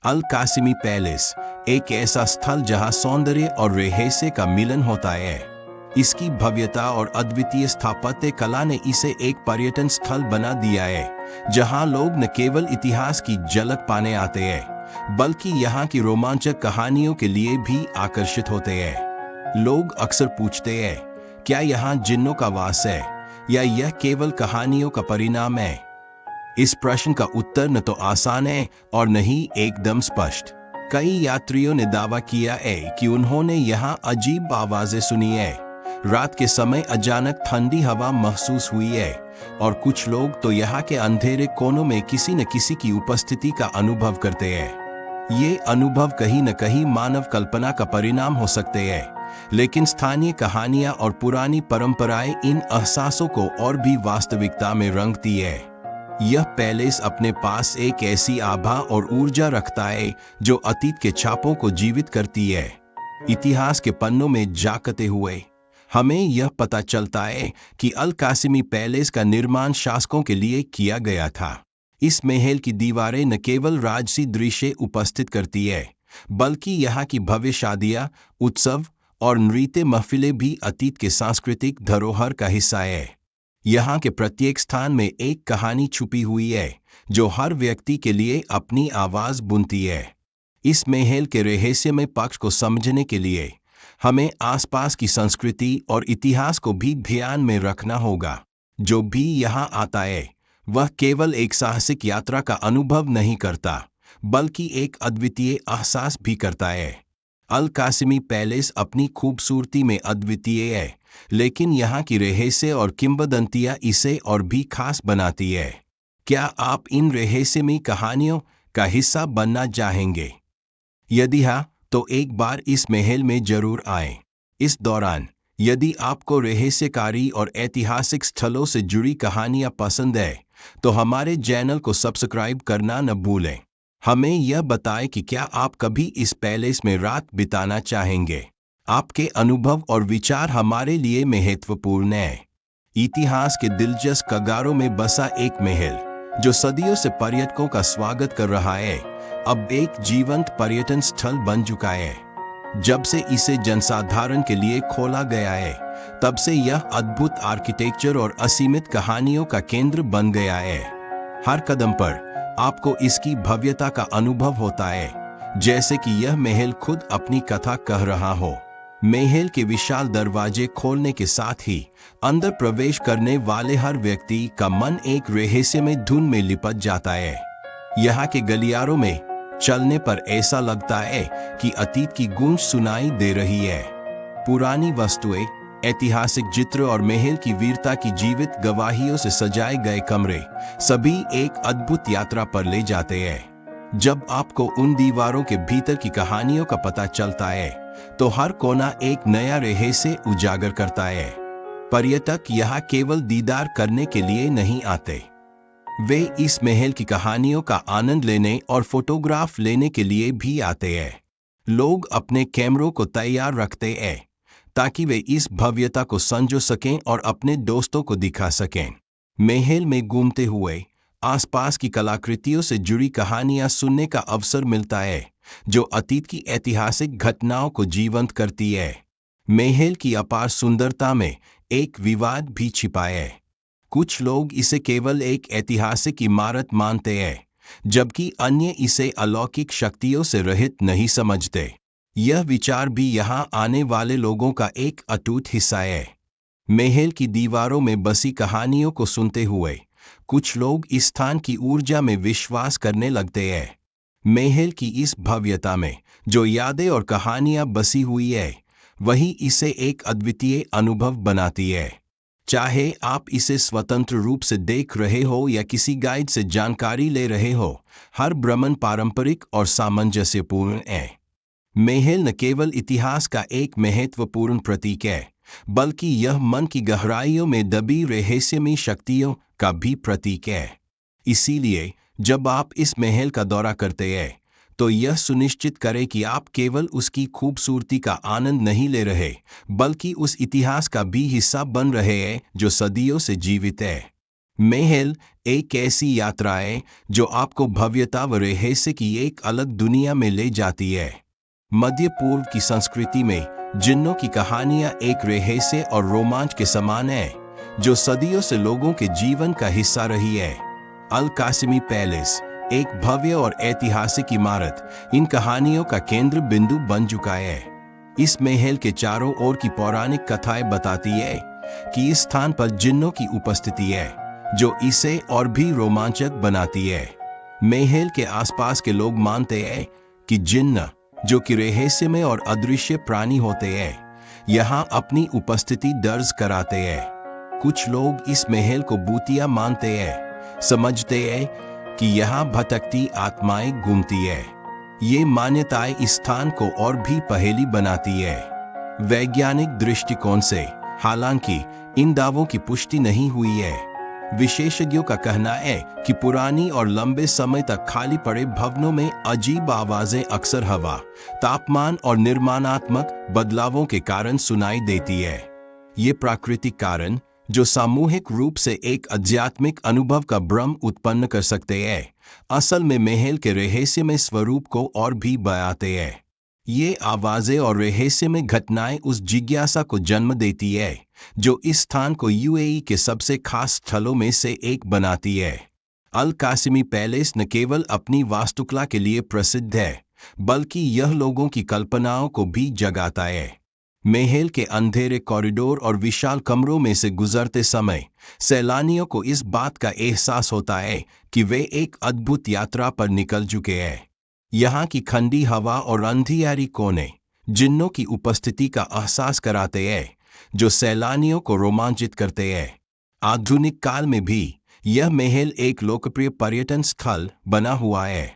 अल Qasmi palace एक ऐसा स्थल जहां सौंदर्य और रहस्य का मिलन होता है। इसकी भव्यता और अद्वितीय स्थापत्य कला ने इसे एक पर्यटन स्थल बना दिया है, जहां लोग न केवल इतिहास की झलक पाने आते हैं, बल्कि यहां की रोमांचक कहानियों के लिए भी आकर्षित होते हैं। लोग अक्सर पूछते हैं, क्या यहां जिन्नों का वास है या यह केवल कहानियों का परिणाम है? इस प्रश्न का उत्तर न तो आसान है और न ही एकदम स्पष्ट। कई यात्रियों ने दावा किया है कि उन्होंने यहाँ अजीब आवाजें सुनी है, रात के समय अचानक ठंडी हवा महसूस हुई है, और कुछ लोग तो यहाँ के अंधेरे कोनों में किसी न किसी की उपस्थिति का अनुभव करते हैं। ये अनुभव कहीं न कहीं मानव कल्पना का परिणाम हो सकते हैं, लेकिन स्थानीय कहानियां और पुरानी परंपराएं इन एहसासों को और भी वास्तविकता में रंगती है। यह पैलेस अपने पास एक ऐसी आभा और ऊर्जा रखता है जो अतीत के छापों को जीवित करती है। इतिहास के पन्नों में झांकते हुए हमें यह पता चलता है कि अल कासिमी पैलेस का निर्माण शासकों के लिए किया गया था। इस महल की दीवारें न केवल राजसी दृश्य उपस्थित करती है, बल्कि यहाँ की भव्य शादियां, उत्सव और नृत्य महफिलें भी अतीत के सांस्कृतिक धरोहर का हिस्सा है। यहाँ के प्रत्येक स्थान में एक कहानी छुपी हुई है, जो हर व्यक्ति के लिए अपनी आवाज बुनती है। इस महल के रहस्यमय पक्ष को समझने के लिए हमें आसपास की संस्कृति और इतिहास को भी ध्यान में रखना होगा। जो भी यहाँ आता है, वह केवल एक साहसिक यात्रा का अनुभव नहीं करता, बल्कि एक अद्वितीय एहसास भी करता है। अल कासिमी पैलेस अपनी खूबसूरती में अद्वितीय है, लेकिन यहाँ की रहस्य और किंवदंतियाँ इसे और भी खास बनाती है। क्या आप इन रहस्यमयी कहानियों का हिस्सा बनना चाहेंगे? यदि हाँ, तो एक बार इस महल में जरूर आएं। इस दौरान यदि आपको रहस्यकारी और ऐतिहासिक स्थलों से जुड़ी कहानियां पसंद है, तो हमारे चैनल को सब्सक्राइब करना न भूलें। हमें यह बताएं कि क्या आप कभी इस पैलेस में रात बिताना चाहेंगे। आपके अनुभव और विचार हमारे लिए महत्वपूर्ण है। इतिहास के दिलचस्प कगारों में बसा एक महल, जो सदियों से पर्यटकों का स्वागत कर रहा है, अब एक जीवंत पर्यटन स्थल बन चुका है। जब से इसे जनसाधारण के लिए खोला गया है, तब से यह अद्भुत आर्किटेक्चर और असीमित कहानियों का केंद्र बन गया है। हर कदम पर आपको इसकी भव्यता का अनुभव होता है, जैसे कि यह महल खुद अपनी कथा कह रहा हो। महल के विशाल दरवाजे खोलने के साथ ही अंदर प्रवेश करने वाले हर व्यक्ति का मन एक रहस्यमय धुन में लिपट जाता है। यहाँ के गलियारों में चलने पर ऐसा लगता है कि अतीत की गूंज सुनाई दे रही है। पुरानी वस्तुएं, ऐतिहासिक चित्र और महल की वीरता की जीवित गवाहियों से सजाए गए कमरे सभी एक अद्भुत यात्रा पर ले जाते हैं। जब आपको उन दीवारों के भीतर की कहानियों का पता चलता है, तो हर कोना एक नया रहस्य उजागर करता है। पर्यटक यहाँ केवल दीदार करने के लिए नहीं आते, वे इस महल की कहानियों का आनंद लेने और फोटोग्राफ लेने के लिए भी आते हैं। लोग अपने कैमरों को तैयार रखते हैं ताकि वे इस भव्यता को संजो सकें और अपने दोस्तों को दिखा सकें। महल में घूमते हुए आसपास की कलाकृतियों से जुड़ी कहानियां सुनने का अवसर मिलता है, जो अतीत की ऐतिहासिक घटनाओं को जीवंत करती है। महल की अपार सुंदरता में एक विवाद भी छिपा है। कुछ लोग इसे केवल एक ऐतिहासिक इमारत मानते हैं, जबकि अन्य इसे अलौकिक शक्तियों से रहित नहीं समझते। यह विचार भी यहाँ आने वाले लोगों का एक अटूट हिस्सा है। महल की दीवारों में बसी कहानियों को सुनते हुए कुछ लोग इस स्थान की ऊर्जा में विश्वास करने लगते हैं। महल की इस भव्यता में जो यादें और कहानियां बसी हुई है, वही इसे एक अद्वितीय अनुभव बनाती है। चाहे आप इसे स्वतंत्र रूप से देख रहे हो या किसी गाइड से जानकारी ले रहे हो, हर भ्रमण पारंपरिक और सामंजस्यपूर्ण है। महल न केवल इतिहास का एक महत्वपूर्ण प्रतीक है, बल्कि यह मन की गहराइयों में दबी रहस्यमयी शक्तियों का भी प्रतीक है। इसीलिए जब आप इस महल का दौरा करते हैं, तो यह सुनिश्चित करें कि आप केवल उसकी खूबसूरती का आनंद नहीं ले रहे, बल्कि उस इतिहास का भी हिस्सा बन रहे हैं जो सदियों से जीवित है। महल एक ऐसी यात्रा है जो आपको भव्यता व रहस्य की एक अलग दुनिया में ले जाती है। मध्य पूर्व की संस्कृति में जिन्नों की कहानियां एक रहस्य और रोमांच के समान है, जो सदियों से लोगों के जीवन का हिस्सा रही है। अल कासिमी पैलेस एक भव्य और ऐतिहासिक इमारत इन कहानियों का केंद्र बिंदु बन चुका है। इस महल के चारों ओर की पौराणिक कथाएं बताती है कि इस स्थान पर जिन्नों की उपस्थिति है, जो इसे और भी रोमांचक बनाती है। महल के आसपास के लोग मानते हैं कि जिन्न, जो कि रहस्यमय और अदृश्य प्राणी होते हैं, यहाँ अपनी उपस्थिति दर्ज कराते हैं। कुछ लोग इस महल को भूतिया मानते हैं, समझते हैं कि यहाँ भटकती आत्माएं घूमती है। ये मान्यताएं इस स्थान को और भी पहेली बनाती है। वैज्ञानिक दृष्टिकोण से हालांकि इन दावों की पुष्टि नहीं हुई है। विशेषज्ञों का कहना है कि पुरानी और लंबे समय तक खाली पड़े भवनों में अजीब आवाजें अक्सर हवा, तापमान और निर्माणात्मक बदलावों के कारण सुनाई देती है। ये प्राकृतिक कारण, जो सामूहिक रूप से एक आध्यात्मिक अनुभव का भ्रम उत्पन्न कर सकते हैं, असल में महल के रहस्यमय स्वरूप को और भी बढ़ाते हैं। ये आवाजें और रहस्यमय घटनाएं उस जिज्ञासा को जन्म देती है जो इस स्थान को यूएई के सबसे खास स्थलों में से एक बनाती है। अल कासिमी पैलेस न केवल अपनी वास्तुकला के लिए प्रसिद्ध है, बल्कि यह लोगों की कल्पनाओं को भी जगाता है। महल के अंधेरे कॉरिडोर और विशाल कमरों में से गुजरते समय सैलानियों को इस बात का एहसास होता है कि वे एक अद्भुत यात्रा पर निकल चुके हैं। यहाँ की ठंडी हवा और अंधियारी कोने जिन्नों की उपस्थिति का एहसास कराते हैं, जो सैलानियों को रोमांचित करते हैं। आधुनिक काल में भी यह महल एक लोकप्रिय पर्यटन स्थल बना हुआ है,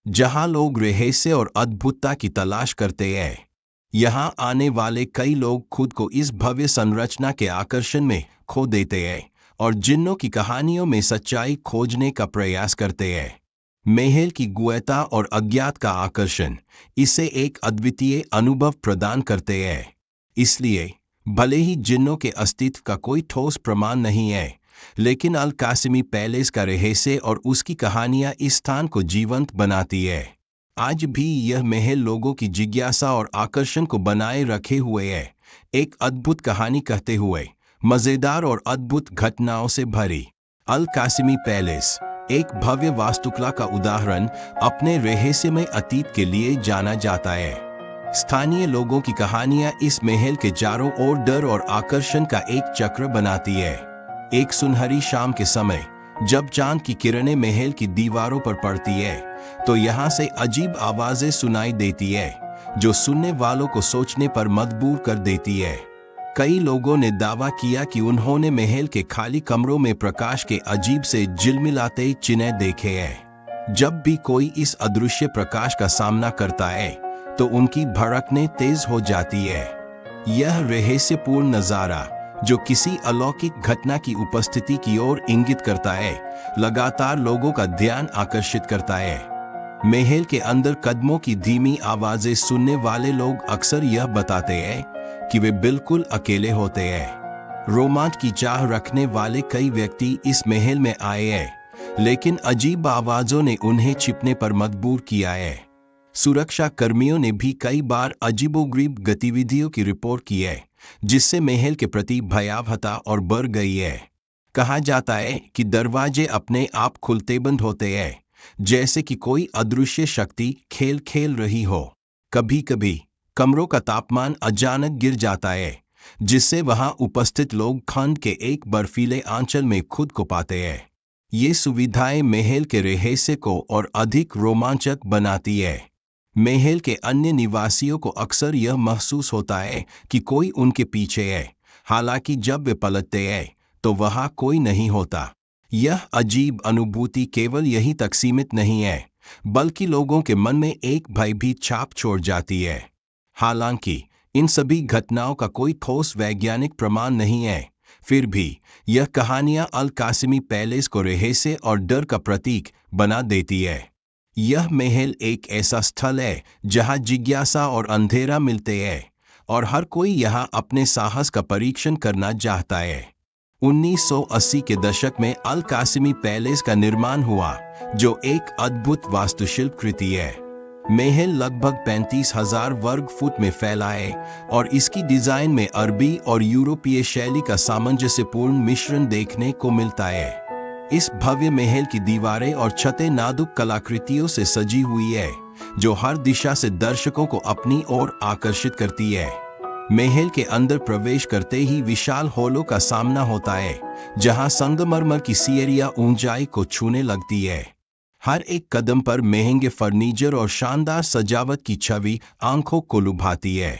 जहाँ लोग रहस्य और अद्भुतता की तलाश करते हैं। यहाँ आने वाले कई लोग खुद को इस भव्य संरचना के आकर्षण में खो देते हैं और जिन्नों की कहानियों में सच्चाई खोजने का प्रयास करते हैं। महल की गुहैता और अज्ञात का आकर्षण इसे एक अद्वितीय अनुभव प्रदान करते हैं। इसलिए भले ही जिन्नों के अस्तित्व का कोई ठोस प्रमाण नहीं है, लेकिन अल कासिमी पैलेस का रहस्य और उसकी कहानियां इस स्थान को जीवंत बनाती है। आज भी यह महल लोगों की जिज्ञासा और आकर्षण को बनाए रखे हुए है, एक अद्भुत कहानी कहते हुए, मजेदार और अद्भुत घटनाओं से भरी। अल कासिमी पैलेस एक भव्य वास्तुकला का उदाहरण अपने रहस्यमय अतीत के लिए जाना जाता है। स्थानीय लोगों की कहानियां इस महल के चारों ओर डर और आकर्षण का एक चक्र बनाती है। एक सुनहरी शाम के समय जब चांद की किरणें महल की दीवारों पर पड़ती है, तो यहाँ से अजीब आवाजें सुनाई देती है, जो सुनने वालों को सोचने पर मजबूर कर देती है। कई लोगों ने दावा किया कि उन्होंने महल के खाली कमरों में प्रकाश के अजीब से झिलमिलाते चिन्ह देखे हैं। जब भी कोई इस अदृश्य प्रकाश का सामना करता है, तो उनकी धड़कनें तेज हो जाती है। यह रहस्यपूर्ण नजारा, जो किसी अलौकिक घटना की उपस्थिति की ओर इंगित करता है, लगातार लोगों का ध्यान आकर्षित करता है। महल के अंदर कदमों की धीमी आवाजें सुनने वाले लोग अक्सर यह बताते हैं कि वे बिल्कुल अकेले होते हैं। रोमांच की चाह रखने वाले कई व्यक्ति इस महल में आए हैं, लेकिन अजीब आवाजों ने उन्हें छिपने पर मजबूर किया है। सुरक्षा कर्मियों ने भी कई बार अजीबोगरीब गतिविधियों की रिपोर्ट की है, जिससे महल के प्रति भयावहता और बढ़ गई है। कहा जाता है कि दरवाजे अपने आप खुलते बंद होते हैं, जैसे कि कोई अदृश्य शक्ति खेल खेल रही हो। कभी कभी कमरों का तापमान अचानक गिर जाता है, जिससे वहां उपस्थित लोग ठंड के एक बर्फीले आंचल में खुद को पाते हैं। ये सुविधाएं महल के रहस्य को और अधिक रोमांचक बनाती है। महल के अन्य निवासियों को अक्सर यह महसूस होता है कि कोई उनके पीछे है, हालांकि जब वे पलटते हैं तो वहां कोई नहीं होता। यह अजीब अनुभूति केवल यहीं तक सीमित नहीं है, बल्कि लोगों के मन में एक भयभीत छाप छोड़ जाती है। हालांकि इन सभी घटनाओं का कोई ठोस वैज्ञानिक प्रमाण नहीं है, फिर भी यह कहानियां अल कासिमी पैलेस को रहस्य और डर का प्रतीक बना देती है। यह महल एक ऐसा स्थल है जहां जिज्ञासा और अंधेरा मिलते हैं, और हर कोई यहां अपने साहस का परीक्षण करना चाहता है। 1980 के दशक में अल कासिमी पैलेस का निर्माण हुआ, जो एक अद्भुत वास्तुशिल्प कृति है। महल लगभग 35,000 वर्ग फुट में फैला है और इसकी डिजाइन में अरबी और यूरोपीय शैली का सामंजस्यपूर्ण मिश्रण देखने को मिलता है। इस भव्य महल की दीवारें और छतें नाजुक कलाकृतियों से सजी हुई है, जो हर दिशा से दर्शकों को अपनी ओर आकर्षित करती है। महल के अंदर प्रवेश करते ही विशाल हॉलों का सामना होता है, जहां संगमरमर की सीढ़ियां ऊंचाई को छूने लगती है। हर एक कदम पर महंगे फर्नीचर और शानदार सजावट की छवि आंखों को लुभाती है।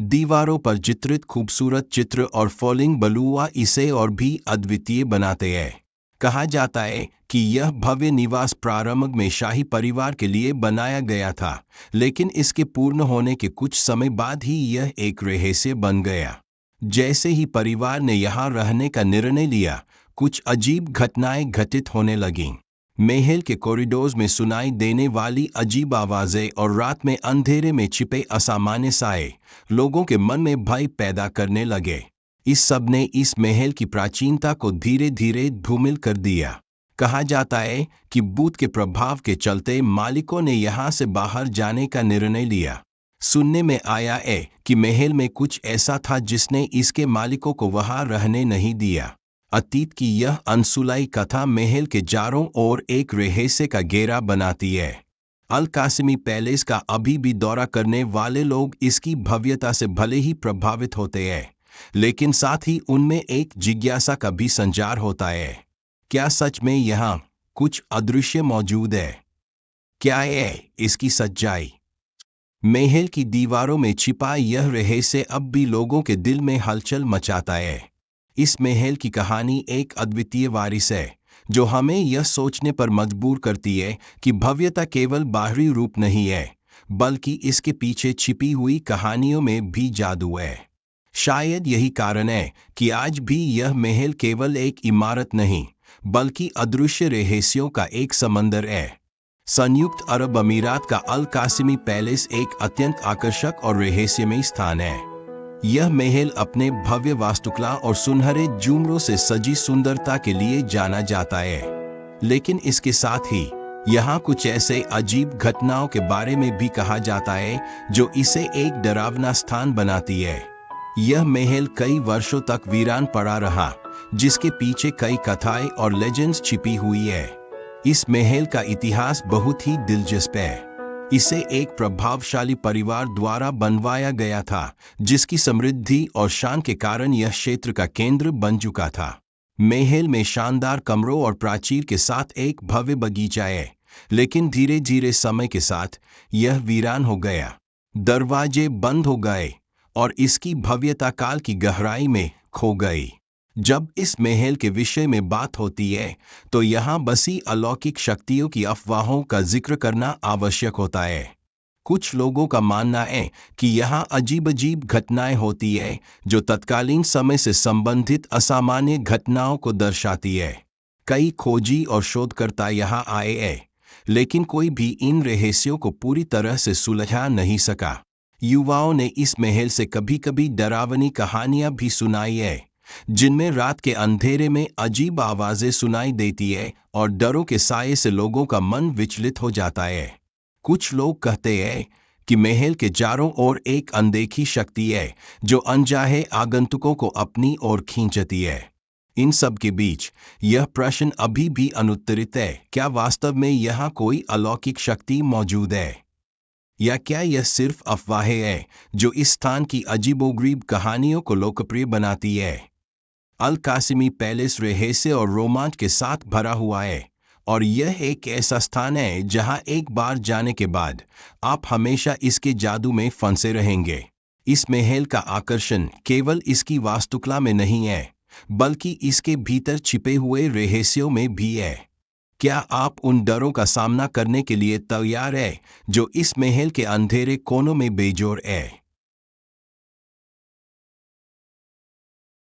दीवारों पर चित्रित खूबसूरत चित्र और फॉलिंग बलूआ इसे और भी अद्वितीय बनाते हैं। कहा जाता है कि यह भव्य निवास प्रारंभ में शाही परिवार के लिए बनाया गया था, लेकिन इसके पूर्ण होने के कुछ समय बाद ही यह एक रहस्य बन गया। जैसे ही परिवार ने यहाँ रहने का निर्णय लिया, कुछ अजीब घटनाएं घटित होने लगीं। महल के कॉरिडोर्स में सुनाई देने वाली अजीब आवाजें और रात में अंधेरे में छिपे असामान्य साए लोगों के मन में भय पैदा करने लगे। इस सब ने इस महल की प्राचीनता को धीरे धीरे धूमिल कर दिया। कहा जाता है कि भूत के प्रभाव के चलते मालिकों ने यहाँ से बाहर जाने का निर्णय लिया। सुनने में आया है कि महल में कुछ ऐसा था जिसने इसके मालिकों को वहां रहने नहीं दिया। अतीत की यह अनसुलाई कथा महल के चारों ओर एक रहस्य का घेरा बनाती है। अल कासिमी पैलेस का अभी भी दौरा करने वाले लोग इसकी भव्यता से भले ही प्रभावित होते हैं, लेकिन साथ ही उनमें एक जिज्ञासा का भी संचार होता है। क्या सच में यहाँ कुछ अदृश्य मौजूद है? क्या है इसकी सच्चाई? महल की दीवारों में छिपा यह रहस्य अब भी लोगों के दिल में हलचल मचाता है। इस महल की कहानी एक अद्वितीय वारिस है, जो हमें यह सोचने पर मजबूर करती है कि भव्यता केवल बाहरी रूप नहीं है, बल्कि इसके पीछे छिपी हुई कहानियों में भी जादू है। शायद यही कारण है कि आज भी यह महल केवल एक इमारत नहीं, बल्कि अदृश्य रहस्यों का एक समंदर है। संयुक्त अरब अमीरात का अल कासिमी पैलेस एक अत्यंत आकर्षक और रहस्यमय स्थान है। यह महल अपने भव्य वास्तुकला और सुनहरे झूमरों से सजी सुंदरता के लिए जाना जाता है, लेकिन इसके साथ ही यहाँ कुछ ऐसे अजीब घटनाओं के बारे में भी कहा जाता है जो इसे एक डरावना स्थान बनाती है। यह महल कई वर्षों तक वीरान पड़ा रहा, जिसके पीछे कई कथाएं और लेजेंड्स छिपी हुई है। इस महल का इतिहास बहुत ही दिलचस्प है। इसे एक प्रभावशाली परिवार द्वारा बनवाया गया था, जिसकी समृद्धि और शान के कारण यह क्षेत्र का केंद्र बन चुका था। महल में शानदार कमरों और प्राचीर के साथ एक भव्य बगीचा है, लेकिन धीरे धीरे समय के साथ यह वीरान हो गया। दरवाजे बंद हो गए और इसकी भव्यता काल की गहराई में खो गई। जब इस महल के विषय में बात होती है, तो यहाँ बसी अलौकिक शक्तियों की अफवाहों का जिक्र करना आवश्यक होता है। कुछ लोगों का मानना है कि यहाँ अजीब अजीब घटनाएं होती है, जो तत्कालीन समय से संबंधित असामान्य घटनाओं को दर्शाती है। कई खोजी और शोधकर्ता यहाँ आए हैं, लेकिन कोई भी इन रहस्यों को पूरी तरह से सुलझा नहीं सका। युवाओं ने इस महल से कभी कभी डरावनी कहानियां भी सुनाई है, जिनमें रात के अंधेरे में अजीब आवाजें सुनाई देती है और डरों के साये से लोगों का मन विचलित हो जाता है। कुछ लोग कहते हैं कि महल के चारों ओर एक अनदेखी शक्ति है, जो अनचाहे आगंतुकों को अपनी ओर खींचती है। इन सब के बीच यह प्रश्न अभी भी अनुत्तरित है, क्या वास्तव में यहाँ कोई अलौकिक शक्ति मौजूद है, या क्या यह सिर्फ अफवाहें हैं जो इस स्थान की अजीबोगरीब कहानियों को लोकप्रिय बनाती है। अल कासिमी पैलेस रहस्य और रोमांच के साथ भरा हुआ है, और यह एक ऐसा स्थान है जहां एक बार जाने के बाद आप हमेशा इसके जादू में फंसे रहेंगे। इस महल का आकर्षण केवल इसकी वास्तुकला में नहीं है, बल्कि इसके भीतर छिपे हुए रहस्यों में भी है। क्या आप उन डरों का सामना करने के लिए तैयार हैं जो इस महल के अंधेरे कोनों में बेजोर है?